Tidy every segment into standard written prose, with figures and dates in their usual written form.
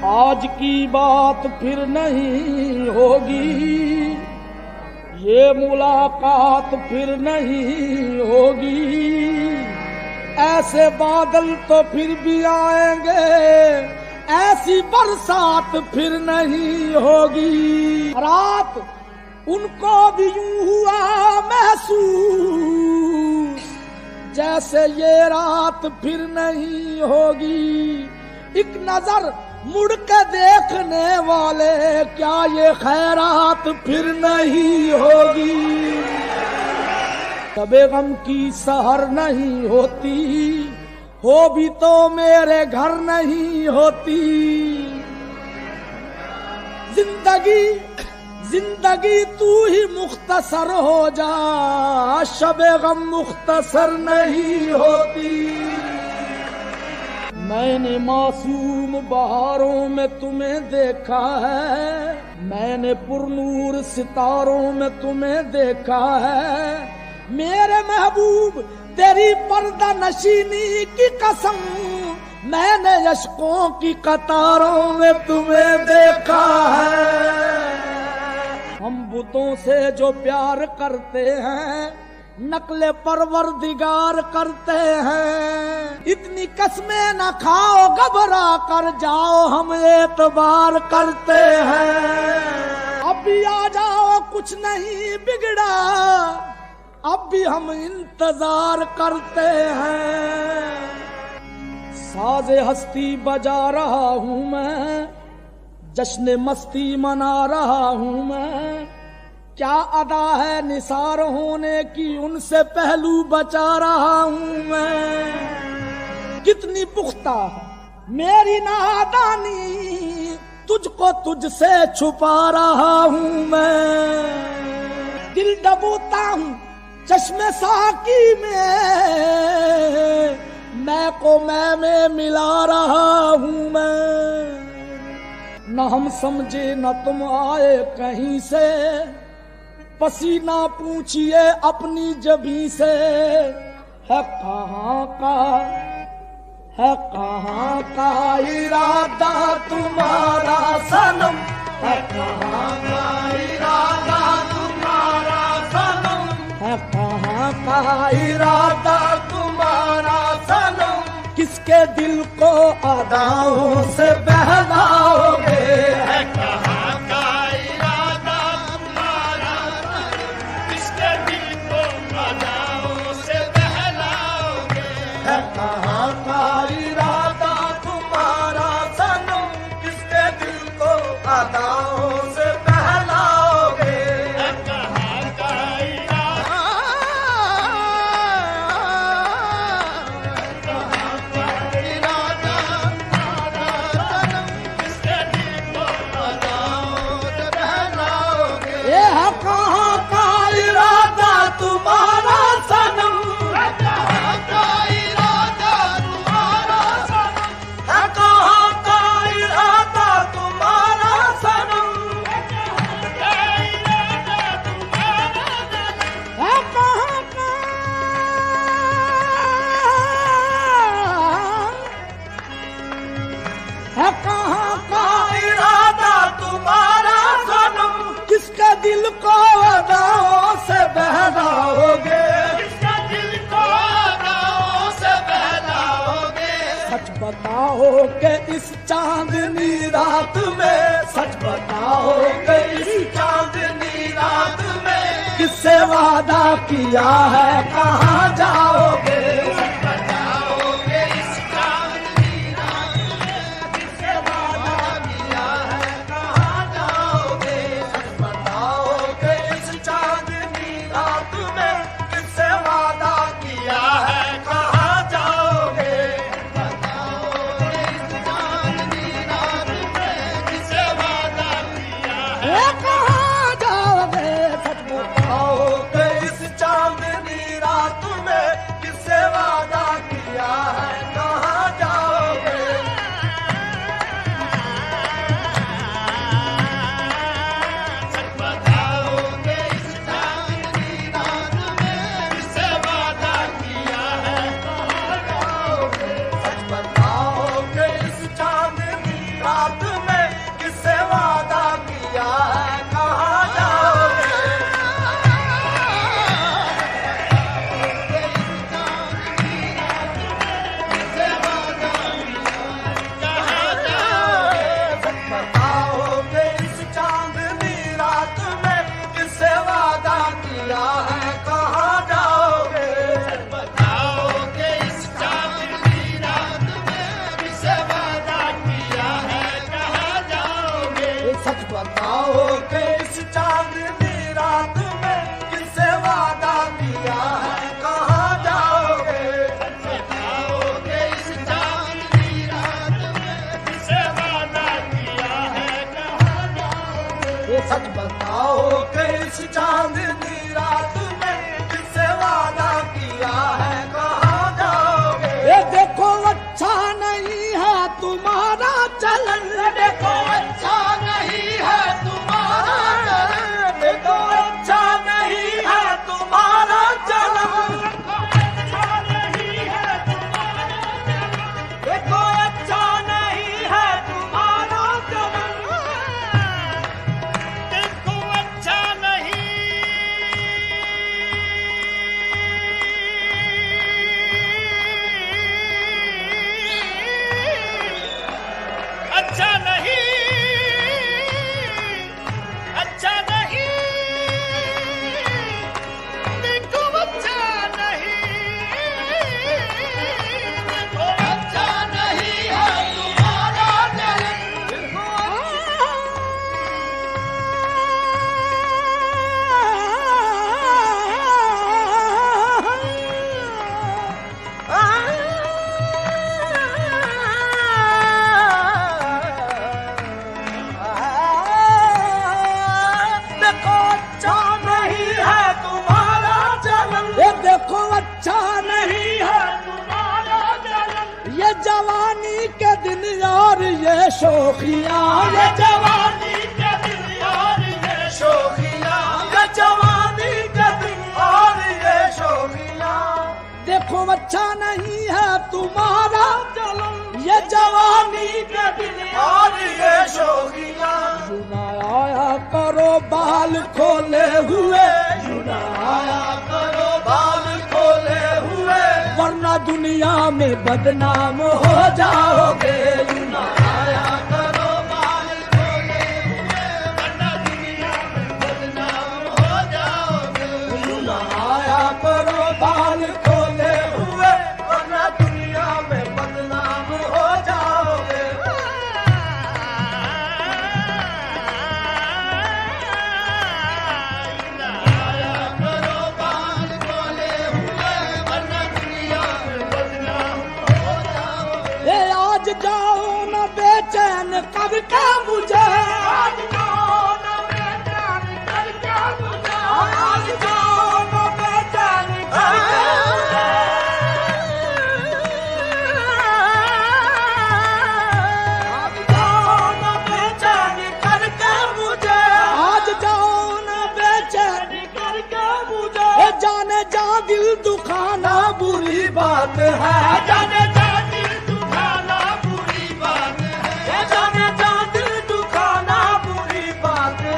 आज की बात फिर नहीं होगी, ये मुलाकात फिर नहीं होगी। ऐसे बादल तो फिर भी आएंगे, ऐसी बरसात फिर नहीं होगी। रात उनको भी यूं हुआ महसूस, जैसे ये रात फिर नहीं होगी। एक नजर मुड़ के देखने वाले, क्या ये खैरात फिर नहीं होगी। कभी गम की सहर नहीं होती, हो भी तो मेरे घर नहीं होती। जिंदगी तू ही मुख्तसर हो जा, शबे गम मुख्तसर नहीं होती। मैंने मासूम बहारों में तुम्हें देखा है, मैंने पुरनूर सितारों में तुम्हें देखा है। मेरे महबूब तेरी पर्दा नशीनी की कसम, मैंने यशकों की कतारों में तुम्हें देखा है। हम बुतों से जो प्यार करते हैं, नकले परवरदिगार करते हैं। इतनी कसमें न खाओ, घबरा कर जाओ, हम एतबार करते हैं। अब भी आ जाओ, कुछ नहीं बिगड़ा, अब भी हम इंतजार करते हैं। साज़े हस्ती बजा रहा हूँ मैं, जश्न मस्ती मना रहा हूँ मैं। क्या अदा है निसार होने की, उनसे पहलू बचा रहा हूँ मैं। कितनी पुख्ता है मेरी नादानी, तुझको तुझसे छुपा रहा हूँ मैं। दिल डबोता हूँ चश्मे साकी में, मैं को मैं में मिला रहा हूँ मैं। न हम समझे न तुम आए कहीं से, पसीना पूछिए अपनी जबी से। है कहाँ का इरादा तुम्हारा सनम, है कहाँ का इरादा तुम्हारा सनम, है कहाँ का इरादा तुम्हारा सनम। किसके दिल को अदाओं से बहलाओगे, है कहाँ का इरादा तुम्हारा सनम। किसके दिल को अदाओं से बहलाओगे, है कहाँ का इरादा तुम्हारा सनम। किसके दिल को अदाओं से बहलाओगे, है कहाँ का इरादा। कहाँ का इरादा तुम्हारा सनम, है कहाँ का इरादा तुम्हारा सनम, है कहाँ का इरादा तुम्हारा सनम, है कहाँ का इरादा तुम्हारा सनम, है कहाँ का। है कहाँ का इरादा तुम्हारा सनम। किसका दिल को अदाओं से बहलाओगे, किसका दिल को अदाओं से बहलाओगे। सच बताओ कि इस चांदनी रात में, सच बताओ कि इस चांदनी रात में किससे वादा किया है कहाँ जाओगे। सच बताओ कि इस चांदनी रात में किससे वादा किया है कहाँ जाओगे। सच बताओ कि इस चांदनी रात में किससे वादा किया है कहाँ जाओगे। बताओ कि इस चांदनी रात में किससे वादा किया है कहाँ जाओगे। सच बताओ कि इस चांदनी रात में किससे वादा किया है कहाँ जाओगे। सच बताओ कि इस चांदनी रात में किससे वादा किया है कहाँ जाओगे। सच बताओ कि इस चांदनी रात इस चांदनी रात में जिससे वादा किया है कहाँ जाओगे? ये देखो अच्छा नहीं है तुम्हारा चलन, देखो अच्छा नहीं है तुम्हारा चलन, देखो अच्छा नहीं है तुम्हारा चलन, देखो अच्छा नहीं है तुम्हारा चलन, देखो अच्छा नहीं, अच्छा नहीं, अच्छा नहीं, देखो अच्छा नहीं, देखो अच्छा नहीं है तुम्हारा चलन, देखो अच्छा नहीं है तुम्हारा चलन, ये देखो अच्छा नहीं है तुम्हारा चलन, ये जवानी के दिन और ये शोखियां, ये जवानी के दिन और ये शोखियां, ये जवानी के दिन और ये शोखियां, देखो अच्छा नहीं है तुम्हारा चलन, ये जवानी के दिन और ये शोखियां, आया करो बाल खोले हुए, आया करो बाल खोले हुए, वरना दुनिया में बदनाम हो जाओगे, आया करो बाल खोले हुए, वरना दुनिया में बदनाम हो जाओगे, आया करो बाल खोले हुए, वरना दुनिया में बदनाम हो जाओगे। ये आज जाओ न बेचैन करके मुझे, आज जाओ न बेचैन करके मुझे, आज जाओ न बेचैन करके मुझे, आज जाओ न बेचैन करके मुझे, आज जाओ न बेचैन करके मुझे, जाने जा दिल दुखाना बुरी बात है, जाने जा दिल दुखाना बुरी बात है, जाने जा दिल दुखाना बुरी बात है,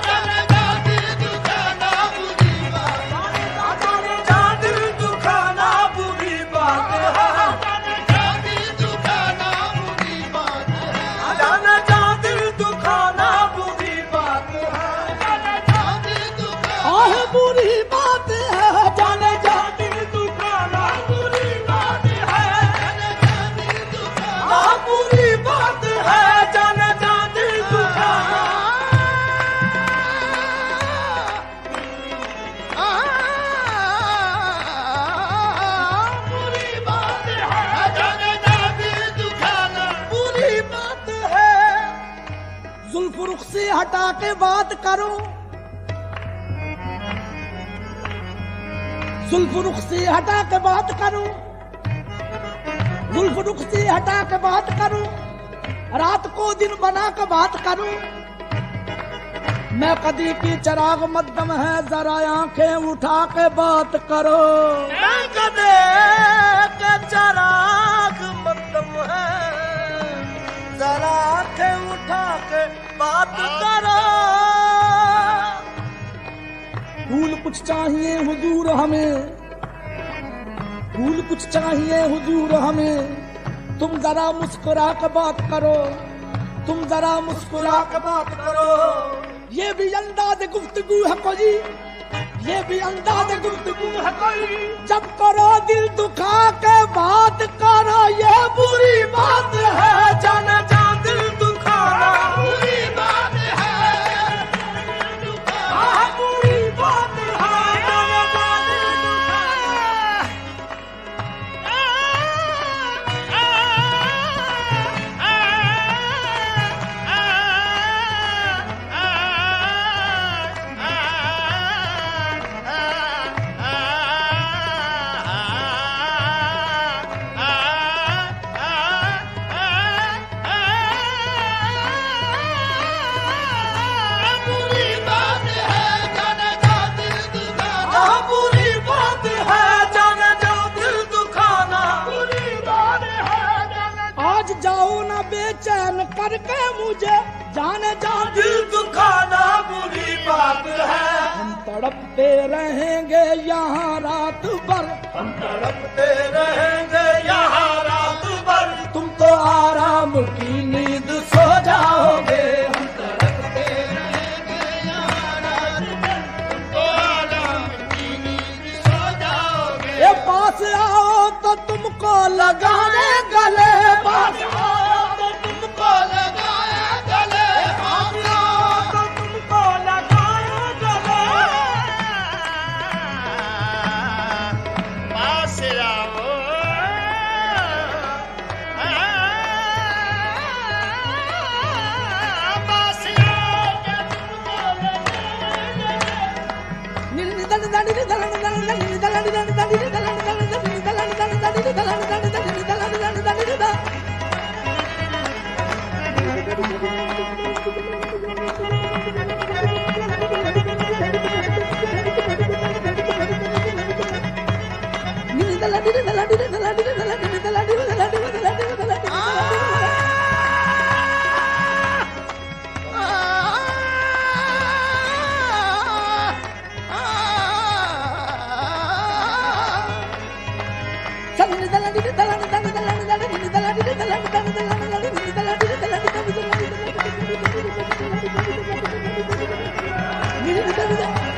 जाने जा दिल दुखाना बुरी बात है, जाने जा दिल दुखाना बुरी बात है, जाने जा दिल दुखाना बुरी बात है, जाने जा दिल दुखाना बुरी बात है, जाने जा दिल दुखाना बुरी बात है, जाने जा दिल दुखाना बुरी बात है, बुरी बात है, जाने जा दिल दुखाना, बुरी बात है, जाने जा दिल दुखाना, बुरी बात है। जुल्फ रुख से हटा के बात करो, जुल्फ रुख से हटा के बात करो, जुल्फ रुख से हटा के बात करो, रात को दिन बना के बात करो, मैं कदी की चिराग मध्यम है, जरा आंखें उठा के बात करो, मैं कदे के चिराग मध्यम है, जरा आंखें उठा के बात करो, फूल कुछ चाहिए हुजूर हमें, फूल कुछ चाहिए हुजूर हमें, तुम जरा मुस्कुरा के बात करो, तुम जरा मुस्कुरा के बात करो, ये भी अंदाज गुफ्तगू है कोई, ये भी अंदाज गुफ्तगू है कोई, जब करो दिल दुखा के बात करो, ये बुरी बात है, जाना जा दिल दुखाना बुरी बात है, बुरी बात है, जाना जा दिल आ बेचैन करके मुझे जाने जा दिल दुखाना बुरी बात है। हम तड़पते रहेंगे यहाँ रात भर, हम तड़पते रहेंगे यहाँ रात भर। तुम तो आराम की नींद सो जाओगे। हम तड़पते रहेंगे यहाँ रात भर, तुम तो आराम की नींद सो जाओगे। ये पास आओ तो तुमको लगाने गले, पास आओ तो तुमको लगाए गले, पास आओ तो तुमको लगाए गले। पास आओ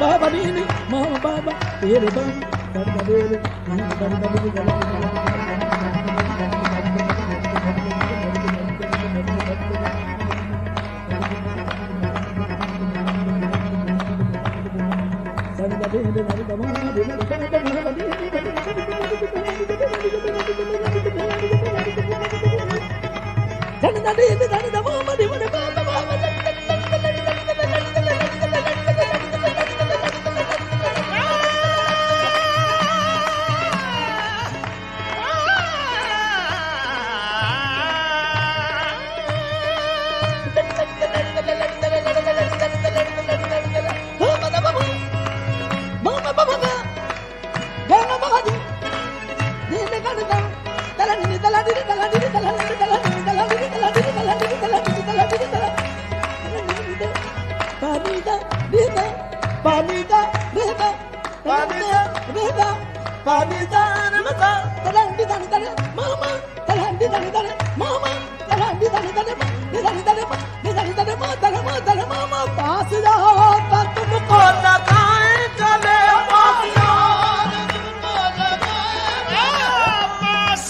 बाबा नीनी मामा बाबा तेरे बाबा पास जाओ तो तुमको लगाए गले, पास जाओ तो तुमको लगाए पास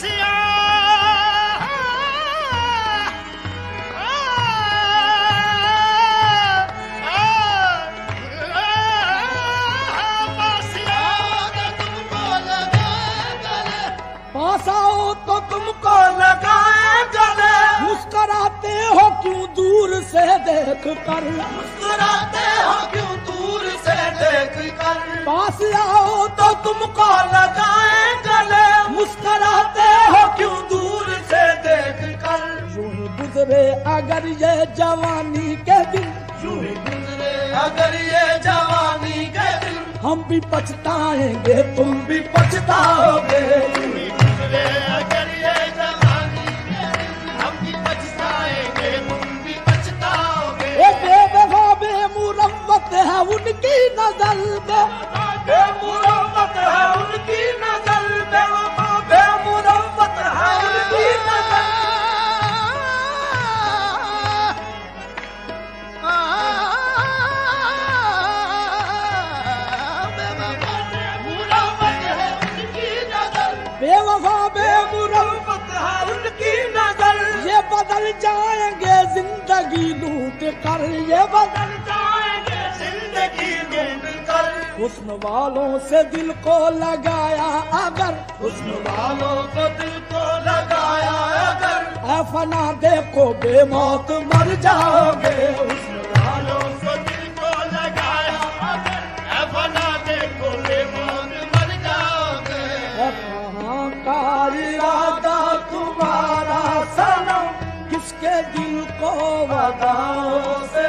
पास आओ तो तुमको लगाए गले। मुस्कुराते हो क्यों दूर से देख कर, मुस्कुराते हो क्यों दूर से देख कर। पास आओ तो तुमको लगाए गले, मुस्कुराते हो क्यों दूर से देख कर। यूं ही गुजरे अगर ये जवानी के दिन, यूं ही गुजरे अगर ये जवानी के दिन। हम भी पछताएंगे तुम भी पछताओगे। अगर ये जवानी के दिन, हम भी पछताएंगे तुम भी पछताओगे। बेवफा बेमुरव्वत है उनकी नजर में, बेमुरव्वत है उनकी नजर, बेवफा बेमुरव्वत है उनकी नजर। बेवफा बेमुरव्वत है उनकी नजर। ये बदल जाएंगे जिंदगी लूट कर, ये बदल जाएंगे जिंदगी लूट कर। हुस्न वालों से दिल को लगाया अगर, हुस्न वालों को दिल को लगाया अगर। ऐ फना देखो बेमौत मर जाओगे। हुस्न वालों से दिल को लगाया अगर, ऐ फना देखो बेमौत मर जाओगे। कहाँ का इरादा तुम्हारा सनम, किसके दिल को वदाओं से